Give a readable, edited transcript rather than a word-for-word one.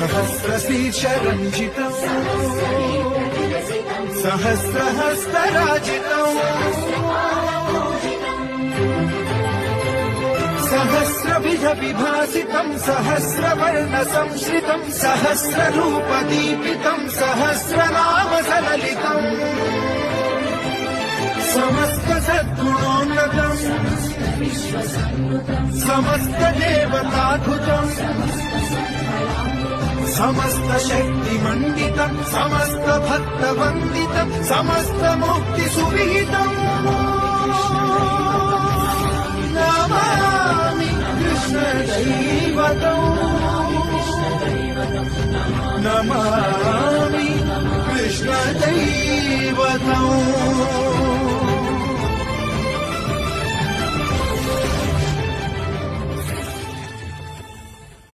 सहस्रशीर्षरञ्जितम् सहस्रहस्तराजितम् सहस्रविध विभासितम् सहस्रवर्णसंश्रितम् सहस्ररूपदीपितम् सहस्रनाम सललितम् समस्त सद्गुणोन्नतम् समस्त देवताकृतम् समस्त शक्तिमण्डितम् समस्त भक्तवन्दितम् समस्त मुक्ति सुविहितम् नमामि कृष्ण दैवतम् नमामि कृष्ण दैवतम्